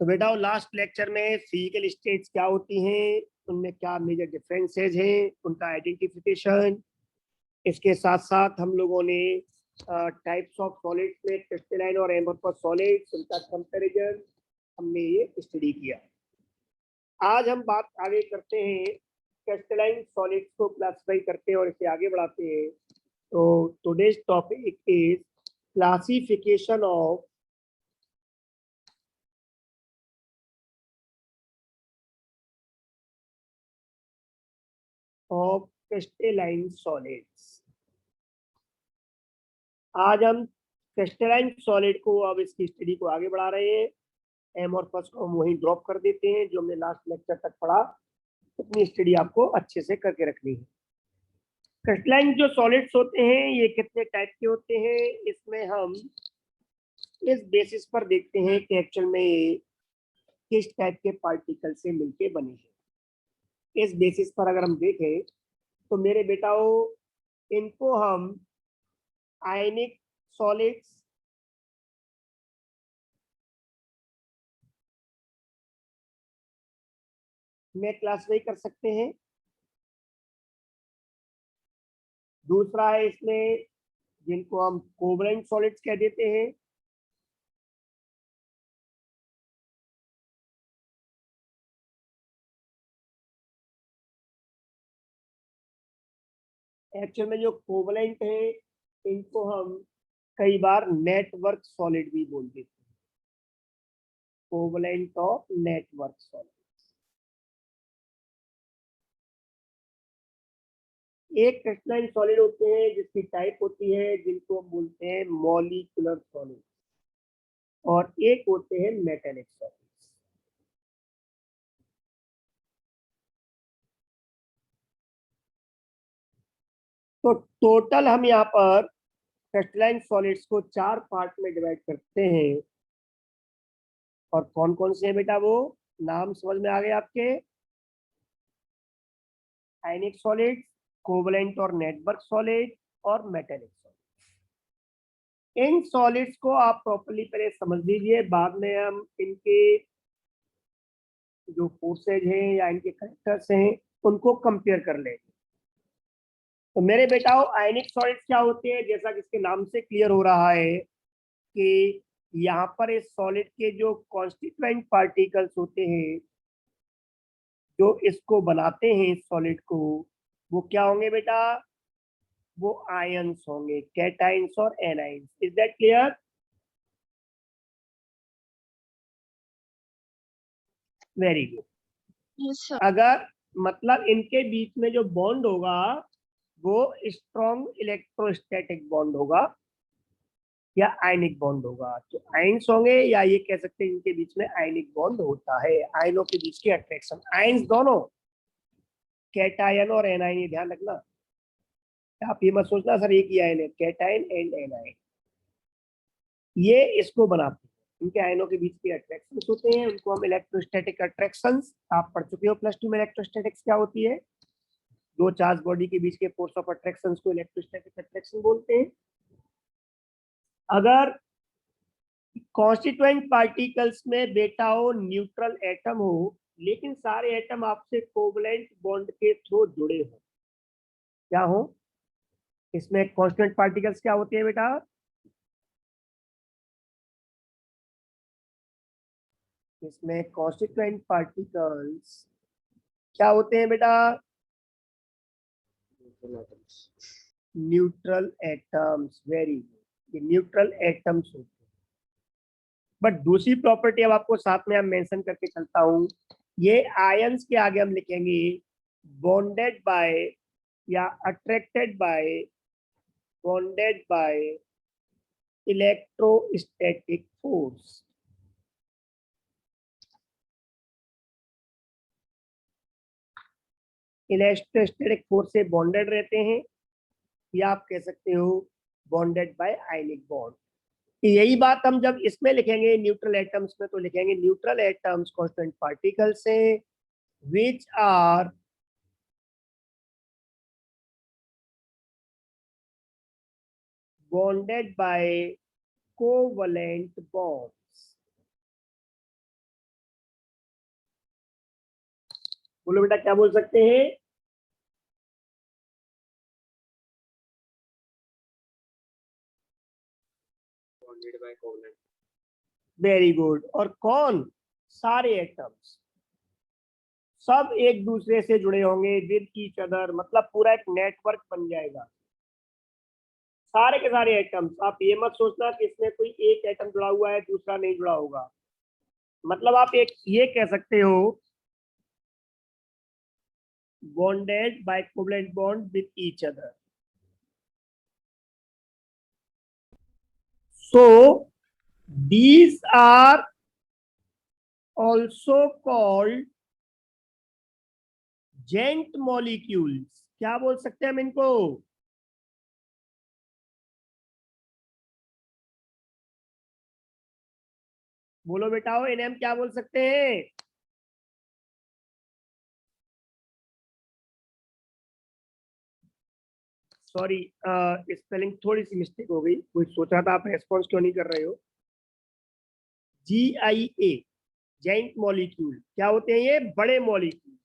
तो बेटा last lecture में फिजिकल स्टेट्स क्या होती हैं, उनमें क्या मेजर डिफरेंसेस हैं, उनका आइडेंटिफिकेशन, इसके साथ साथ हम लोगों ने टाइप्स ऑफ सॉलिड्स में क्रिस्टलाइन और एमोर्फस सॉलिड्स, उनका कंपैरिजन हमने ये स्टडी किया। आज हम बात आगे करते हैं, क्रिस्टलाइन सॉलिड्स को क्लासिफाई करते हैं और इसे आगे बढ़ाते हैं। तो today's topic is classification of crystalline solids. आज हम क्रिस्टलाइन सॉलिड को, अब इसकी स्टडी को आगे बढ़ा रहे हैं। एमोर्फस को हम वहीं ड्रॉप कर देते हैं, जो हमने लास्ट लेक्चर तक पढ़ा उतनी स्टडी आपको अच्छे से करके रखनी है। क्रिस्टलाइन जो सॉलिड्स होते हैं ये कितने टाइप के होते हैं, इसमें हम इस बेसिस पर देखते हैं कि एक्चुअल में ये किस टाइप के पार्टिकल से मिलके बने हैं। इस बेसिस पर अगर हम देखें तो मेरे बेटाओ, इनको हम आयनिक सॉलिड्स, में क्लासिफाई कर सकते हैं। दूसरा है इसमें जिनको हम कोवलेंट सॉलिड्स कह देते हैं। एक्चुअल में जो कोवलेंट है इनको हम कई बार नेटवर्क सॉलिड भी बोल देते हैं, कोवलेंट ऑफ नेटवर्क सॉलिड। एक क्रिस्टलाइन सॉलिड होते हैं जिसकी टाइप होती है जिनको हम बोलते हैं मॉलिक्यूलर सॉलिड, और एक होते हैं मेटेलिक सॉलिड। तो टोटल हम यहाँ पर क्रिस्टलाइन सॉलिड्स को 4 पार्ट में डिवाइड करते हैं। और कौन कौन से हैं बेटा, वो नाम समझ में आ गए आपके? आयनिक सॉलिड, कोवलेंट और नेटवर्क सॉलिड, और मेटेलिक सॉलिड। इन सॉलिड्स को आप प्रॉपर्ली पहले समझ लीजिए, बाद में हम इनके जो फोर्सेज हैं या इनके करेक्टर्स हैं उनको कंपेयर कर लेंगे। तो मेरे बेटाओ, आयनिक सॉलिड्स क्या होते हैं, जैसा कि इसके नाम से क्लियर हो रहा है कि यहाँ पर इस सॉलिड के जो कॉन्स्टिट्यूएंट पार्टिकल्स होते हैं जो इसको बनाते हैं इस सॉलिड को, वो क्या होंगे बेटा? वो आयंस होंगे, कैटाइंस और anions. Is that clear? Very good. Yes, sir. अगर मतलब इनके बीच में जो बॉन्ड होगा वो स्ट्रॉन्ग इलेक्ट्रोस्टैटिक बॉन्ड होगा या आयनिक बॉन्ड होगा, तो आयंस होंगे, या ये कह सकते हैं इनके बीच में आयनिक बॉन्ड होता है। आयनों के बीच की अट्रैक्शन, आयंस दोनों, कैटायन और एनायन, ये ध्यान रखना। आप ये मत सोचना सर एक ही आयन है, कैटायन एंड एनायन, ये इसको बनाते हैं। इनके आयनों के बीच की अट्रैक्शन होते हैं, उनको हम इलेक्ट्रोस्टैटिक अट्रैक्शंस, आप पढ़ चुके हो +2 में इलेक्ट्रोस्टैटिक्स क्या होती है। दो चार्ज बॉडी के बीच के फोर्स ऑफ अट्रैक्शन को इलेक्ट्रोस्टैटिक अट्रैक्शन बोलते हैं। अगर कॉन्स्टिट्यूएंट पार्टिकल्स में बेटा हो न्यूट्रल एटम हो, लेकिन सारे एटम आपसे कोवलेंट बॉन्ड के थ्रू जुड़े हो, क्या हो? इसमें कॉन्स्टिट्यूएंट पार्टिकल्स क्या होते हैं बेटा? इसमें कॉन्स्टिट्यूएंट पार्टिकल्स क्या होते हैं बेटा? Neutral atoms. वेरी गुड, ये न्यूट्रल एटम्स होते हैं। बट दूसरी प्रॉपर्टी अब आपको साथ में हम मेंशन करके चलता हूं, ये आयंस के आगे हम लिखेंगे बॉन्डेड बाय या attracted by, bonded by electrostatic force. Electrostatic force से बॉन्डेड रहते हैं, या आप कह सकते हो बॉन्डेड बाय आयनिक बॉन्ड। यही बात हम जब इसमें लिखेंगे न्यूट्रल एटम्स में, तो लिखेंगे न्यूट्रल एटम्स कांस्टेंट पार्टिकल्स से which are bonded by covalent bonds। बोलो बेटा क्या बोल सकते हैं? Bonded by covalent. Very good. और कौन? सारे एटम्स सब एक दूसरे से जुड़े होंगे विद ईच अदर, मतलब पूरा एक नेटवर्क बन जाएगा। सारे के सारे एटम्स, आप ये मत सोचना कि इसमें कोई एक एटम जुड़ा हुआ है दूसरा नहीं जुड़ा होगा। मतलब आप एक ये कह सकते हो bonded by covalent bond with each other. So these are also called joint molecules. क्या बोल सकते हैं हम इनको? बोलो बेटाओ, इन्हें हम क्या बोल सकते हैं? सॉरी, स्पेलिंग थोड़ी सी मिस्टेक हो गई, कोई सोच रहा था आप रेस्पॉन्स क्यों नहीं कर रहे हो। GIA, joint molecule. क्या होते हैं ये? बड़े मॉलिक्यूल,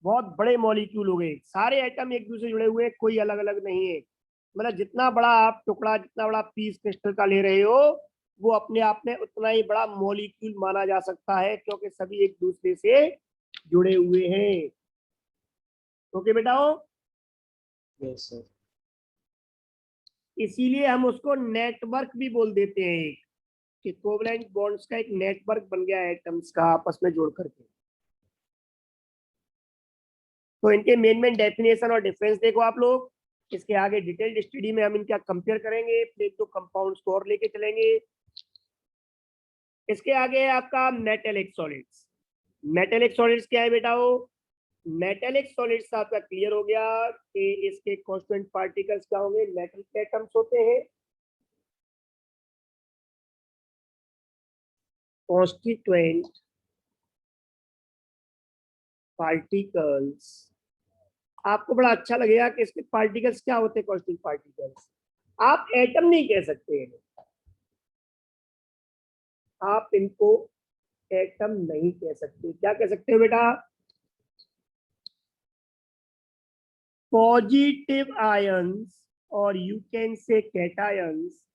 बहुत बड़े मॉलिक्यूल हो गए। सारे एटम एक दूसरे जुड़े हुए हैं, कोई अलग अलग नहीं है। मतलब जितना बड़ा आप टुकड़ा, जितना बड़ा पीस क्रिस्टल का ले रहे हो, वो अपने आप में उतना ही बड़ा मॉलिक्यूल माना जा सकता है, क्योंकि सभी एक दूसरे से जुड़े हुए हैं। ओके बेटाओ? Yes sir. इसीलिए हम उसको नेटवर्क भी बोल देते हैं, कि कोवलेंट बॉन्ड्स का एक नेटवर्क बन गया है एटम्स का आपस में जोड़ करके। तो इनके मेन मेन डेफिनेशन और डिफरेंस देखो आप लोग। इसके आगे डिटेल्ड स्टडी में हम इनका कंपेयर करेंगे, फिर एक दो कंपाउंड्स को और लेके चलेंगे। इसके आगे है आपका मेटेलिक सॉलिड्स। मेटेलिक सॉलिड्स क्या है बेटाओ? मेटेलिक सॉलिड्स आपका क्लियर हो गया कि इसके कांस्टेंट पार्टिकल्स क्या होंगे? मेटल के एटम्स होते हैं। कॉन्स्टिट्यूएंट पार्टिकल्स, आपको बड़ा अच्छा लगेगा कि इसके पार्टिकल्स क्या होते हैं। कॉन्स्टिट्यूएंट पार्टिकल्स, आप एटम नहीं कह सकते हैं, आप इनको एटम नहीं कह सकते। क्या कह सकते हो बेटा? पॉजिटिव आयंस, और you can say cations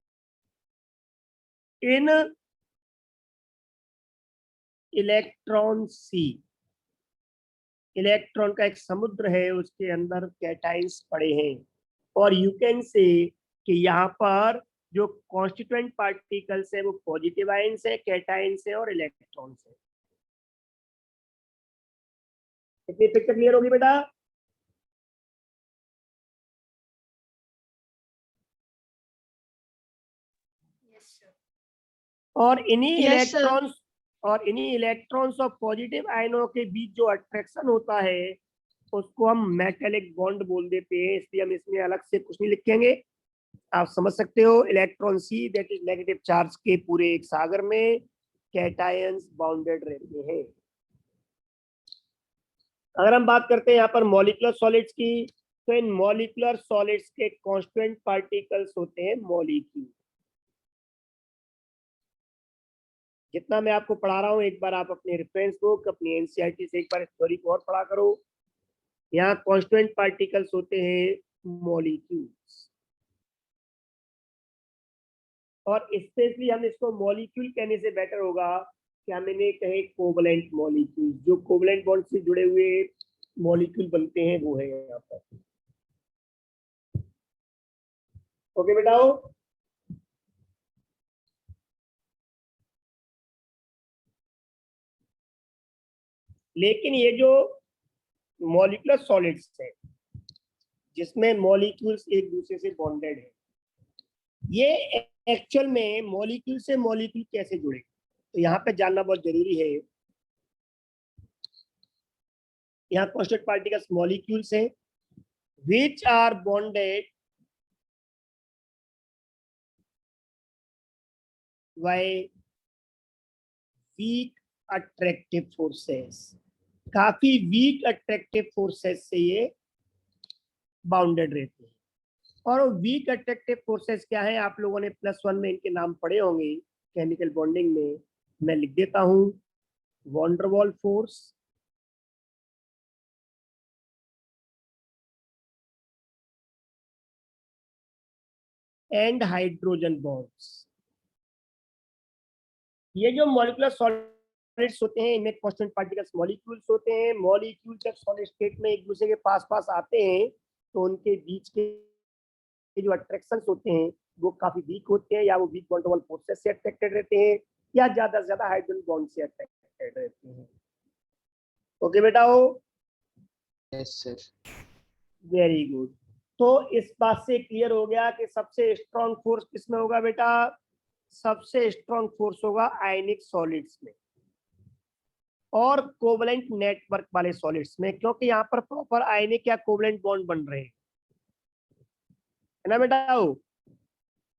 in electron sea. Electron का एक समुद्र है, उसके अंदर कैटायंस पड़े हैं। और यू कैन से कि यहाँ पर जो कॉन्स्टिट्यूएंट पार्टिकल्स है वो पॉजिटिव आयंस है, कैटायंस है और इलेक्ट्रॉन्स है। कितनी पिक्चर क्लियर होगी बेटा? और इन्हीं Yes, sir. इलेक्ट्रॉन्स और इन्हीं इलेक्ट्रॉन्स और पॉजिटिव आयनों के बीच जो अट्रैक्शन होता है उसको हम मेटेलिक बॉन्ड बोल देते हैं। इसलिए हम इसमें अलग से कुछ नहीं लिखेंगे, आप समझ सकते हो। Electron see that is negative charge के पूरे एक सागर में कैटायंस बाउंडेड रहते हैं। अगर हम बात करते हैं यहाँ पर मॉलिक्यूलर सॉलिड्स की, तो इन मॉलिक्यूलर सॉलिड्स के कांस्टेंट पार्टिकल्स होते हैं मॉलिक्यूल। जितना मैं आपको पढ़ा रहा हूँ, एक बार आप अपने रेफरेंस बुक, अपनी एनसीईआरटी से एक बार थ्योरी को और पढ़ा करो। यहाँ कांस्टेंट पार्टिकल्स होते हैं मॉलिक्यूल्स, और स्पेशली हम इसको मॉलिक्यूल कहने से बेटर होगा कि हम इन्हें कहें कोवलेंट मॉलिक्यूल। जो कोवलेंट बॉन्ड से जुड़े हुए मॉलिक्यूल बनते हैं वो है यहाँ पर। ओके बेटाओ? लेकिन ये जो मॉलिक्यूलर सॉलिड्स है जिसमें मॉलिक्यूल्स एक दूसरे से बॉन्डेड है, ये एक्चुअल में मॉलिक्यूल से मॉलिक्यूल कैसे जुड़े, तो यहाँ पे जानना बहुत जरूरी है। यहाँ कांस्टेंट पार्टिकल्स मॉलिक्यूल्स हैं which are bonded by weak attractive forces। काफी वीक अट्रैक्टिव फोर्सेस से ये बाउंडेड रहते हैं। और वीक अट्रैक्टिव फोर्सेस क्या है? आप लोगों ने +1 में इनके नाम पढ़े होंगे केमिकल बॉन्डिंग में, मैं लिख देता हूं। वॉन डर वाल फोर्स, एंड हाइड्रोजन बॉन्ड्स। ये जो मॉलिक्यूलर सॉलिड्स होते हैं इनमें कांस्टेंट पार्टिकल्स मॉलिक्यूल्स होते हैं। मॉलिक्यूल जब सॉलिड स्टेट में एक दूसरे के पास पास आते हैं तो उनके बीच के जो अट्रैक्शंस होते हैं वो काफी वीक होते हैं, या वो वीक बॉन्ड वाल फोर्सेस से अट्रैक्टेड रहते हैं, या ज्यादा से ज्यादा हाइड्रोजन बॉन्ड से अट्रैक्टेड रहते हैं। ओके बेटा हो, यस सर। Very good. तो इस बात से क्लियर हो गया कि सबसे स्ट्रॉन्ग फोर्स किसमें होगा बेटा? सबसे स्ट्रॉन्ग फोर्स होगा आयनिक सॉलिड्स में और कोवलेंट नेटवर्क वाले सॉलिड्स में, क्योंकि यहाँ पर प्रॉपर आयनिक या कोवलेंट बॉन्ड बन रहे हैं, है ना बेटा?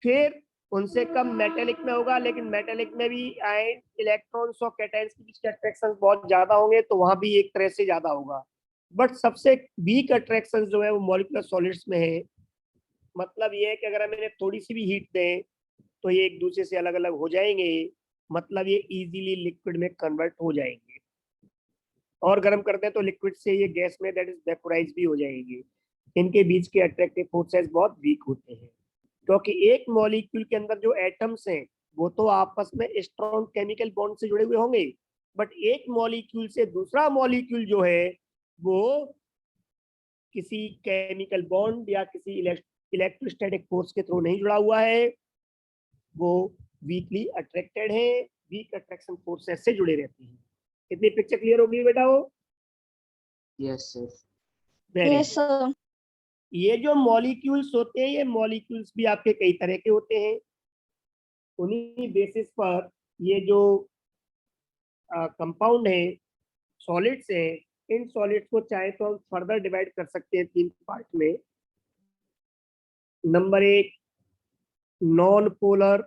फिर उनसे कम मेटेलिक में होगा, लेकिन मेटेलिक में भी आयन इलेक्ट्रॉन्स और कैटायंस के बीच के अट्रैक्शन बहुत ज्यादा होंगे, तो वहां भी एक तरह से ज्यादा होगा। बट सबसे वीक अट्रैक्शन जो है वो मॉलिक्यूलर सॉलिड्स में है। मतलब ये है कि अगर हमें थोड़ी सी भी हीट दें तो ये एक दूसरे से अलग अलग हो जाएंगे, मतलब ये इजीली लिक्विड में कन्वर्ट हो जाएंगे, और गर्म करते हैं तो लिक्विड से ये गैस में दैट इज वेपोराइज भी हो जाएंगे। इनके बीच के अट्रैक्टिव फोर्सेस बहुत वीक होते हैं, क्योंकि एक मॉलिक्यूल के अंदर जो एटम्स हैं वो तो आपस में स्ट्रॉन्ग केमिकल बॉन्ड से जुड़े हुए होंगे, बट एक मॉलिक्यूल से दूसरा मॉलिक्यूल जो है वो किसी केमिकल बॉन्ड या किसी इलेक्ट्रोस्टैटिक फोर्स के थ्रू नहीं जुड़ा हुआ है, वो वीकली अट्रैक्टेड है, वीक अट्रैक्शन फोर्सेस से जुड़े रहते हैं। कितनी पिक्चर क्लियर होगी बेटा? वो yes sir. Very yes sir. ये जो मॉलिक्यूल्स होते हैं ये मॉलिक्यूल्स भी आपके कई तरह के होते हैं। उन्हीं बेसिस पर ये जो कंपाउंड है, सॉलिड्स है, इन सॉलिड्स को चाहे तो हम फर्दर डिवाइड कर सकते हैं तीन पार्ट में। नंबर एक, non polar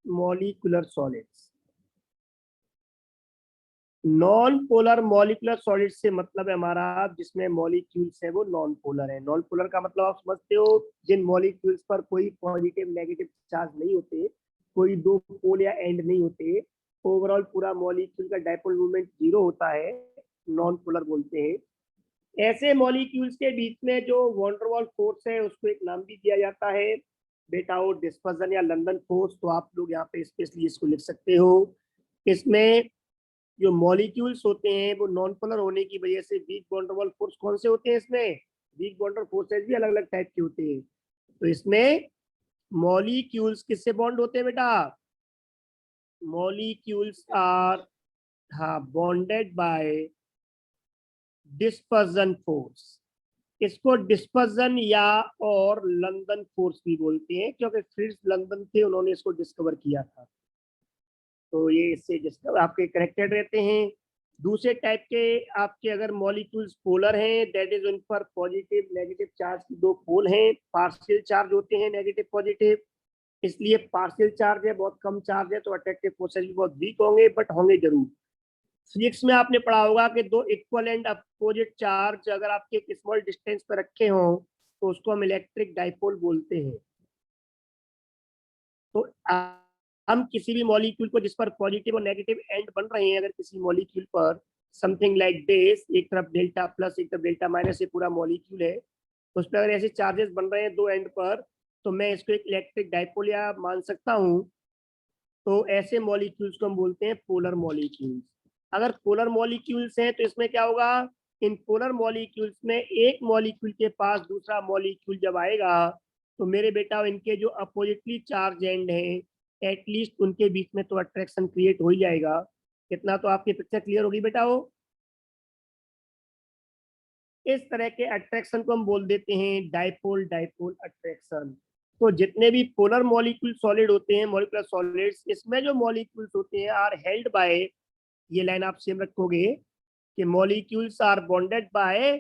molecular solids. Non polar molecular solid से मतलब है हमारा जिसमें मॉलिक्यूल्स है वो नॉन पोलर है। नॉन पोलर का मतलब आप समझते हो, जिन मॉलिक्यूल्स पर कोई पॉजिटिव नेगेटिव चार्ज नहीं होते, कोई दो पोल या एंड नहीं होते, ओवरऑल पूरा मॉलिक्यूल का डायपोल मूवमेंट जीरो होता है, नॉन पोलर बोलते हैं। ऐसे मॉलिक्यूल्स के बीच में जो वॉन डर वाल फोर्स है उसको एक नाम भी दिया जाता है बेटा वो डिस्पर्जन या लंदन फोर्स। तो आप लोग यहाँ पे स्पेशली इसको लिख सकते हो। इसमें जो मॉलिक्यूल्स होते हैं वो नॉन पोलर होने की वजह से वीक बॉन्ड वाल फोर्स कौन से होते हैं? इसमें वीक बॉन्ड फोर्सेज भी अलग अलग टाइप के होते हैं। तो इसमें मॉलिक्यूल्स किससे बॉन्ड होते हैं बेटा? Molecules are bonded by dispersion force. इसको डिस्पर्जन या और लंदन फोर्स भी बोलते हैं, क्योंकि फ्रिट्ज लंदन थे, उन्होंने इसको डिस्कवर किया था। तो ये इससे डिस्कवर आपके कनेक्टेड रहते हैं। दूसरे टाइप के आपके अगर मॉलिक्यूल्स पोलर हैं, दैट इज उन पर पॉजिटिव नेगेटिव चार्ज की दो पोल हैं, पार्शियल चार्ज होते हैं नेगेटिव पॉजिटिव, इसलिए पार्शियल चार्ज है, बहुत कम चार्ज है, तो अट्रैक्टिव फोर्सेस भी बहुत वीक होंगे, बट होंगे जरूर। फिजिक्स में आपने पढ़ा होगा कि दो इक्वल एंड अपोजिट चार्ज अगर आपके एक स्मॉल डिस्टेंस पर रखे हों तो उसको हम इलेक्ट्रिक डाइपोल बोलते हैं। तो हम किसी भी मॉलिक्यूल को जिस पर पॉजिटिव और नेगेटिव एंड बन रहे हैं, अगर किसी मॉलिक्यूल पर समथिंग लाइक दिस, एक तरफ डेल्टा प्लस एक तरफ डेल्टा माइनस, ये पूरा मॉलिक्यूल है, उस पर अगर ऐसे चार्जेस बन रहे हैं दो एंड पर, तो मैं इसको एक इलेक्ट्रिक डाइपोल या मान सकता हूँ। तो ऐसे मॉलिक्यूल्स को हम बोलते हैं पोलर मॉलिक्यूल्स। अगर पोलर मॉलिक्यूल्स हैं तो इसमें क्या होगा? इन पोलर मॉलिक्यूल्स में एक मॉलिक्यूल के पास दूसरा मॉलिक्यूल जब आएगा तो मेरे बेटा इनके जो अपोजिटली चार्ज एंड हैं एटलीस्ट उनके बीच में तो अट्रैक्शन क्रिएट हो ही जाएगा। कितना तो आपकी पिक्चर क्लियर होगी बेटा? हो इस तरह के अट्रैक्शन को हम बोल देते हैं डाइपोल डाइपोल अट्रैक्शन। तो जितने भी पोलर मॉलिक्यूल सॉलिड होते हैं, मॉलिक्यूलर सॉलिड्स, इसमें जो मॉलिक्यूल्स होते हैं आर हेल्ड बाय, ये लाइन आप सेम रखोगे कि molecules are bonded by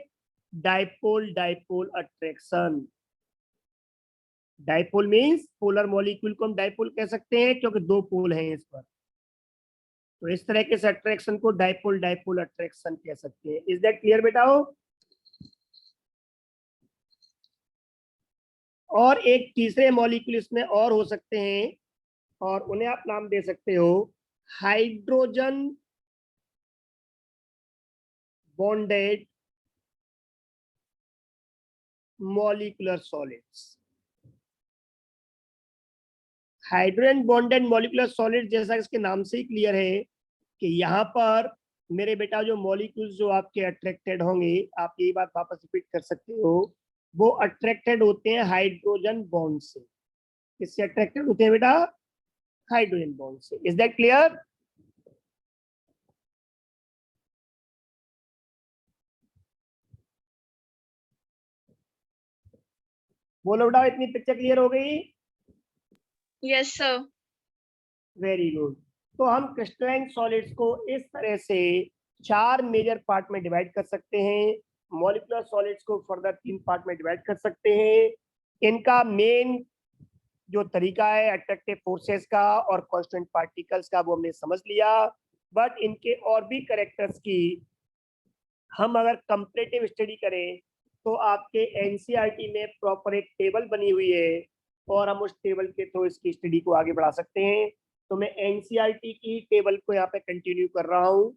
dipole dipole attraction. Dipole means polar molecule को हम डाइपोल कह सकते हैं क्योंकि दो पोल हैं इस पर। तो इस तरह के अट्रैक्शन को डाइपोल डाइपोल अट्रैक्शन कह सकते हैं। इज दैट क्लियर बेटा? हो और एक तीसरे मॉलिक्यूल इसमें और हो सकते हैं और उन्हें आप नाम दे सकते हो hydrogen bonded molecular solids. Hydrogen bonded molecular solid जैसा इसके नाम से ही क्लियर है कि यहाँ पर मेरे बेटा जो मॉलिक्यूल्स जो आपके अट्रैक्टेड होंगे, आप यही बात वापस रिपीट कर सकते हो, वो अट्रैक्टेड होते हैं हाइड्रोजन बॉन्ड से। किससे अट्रैक्टेड होते हैं बेटा? हाइड्रोजन बॉन्ड से। Is that clear? बोलो बेटा, इतनी पिक्चर क्लियर हो गई? Yes, sir. Very good. तो हम क्रिस्टलाइन सॉलिड्स को इस तरह से 4 मेजर पार्ट में डिवाइड कर सकते हैं, मॉलिक्यूलर सॉलिड्स को फर्दर 3 पार्ट में डिवाइड कर सकते हैं। इनका मेन जो तरीका है अट्रैक्टिव फोर्सेस का और कांस्टेंट पार्टिकल्स का वो हमने समझ लिया, बट इनके और भी कैरेक्टर्स की हम अगर कंपैरेटिव स्टडी करें तो आपके एनसीईआरटी में प्रॉपर एक टेबल बनी हुई है और हम उस टेबल के थ्रू इसकी स्टडी को आगे बढ़ा सकते हैं। तो मैं एनसीईआरटी की टेबल को यहाँ पे कंटिन्यू कर रहा हूँ।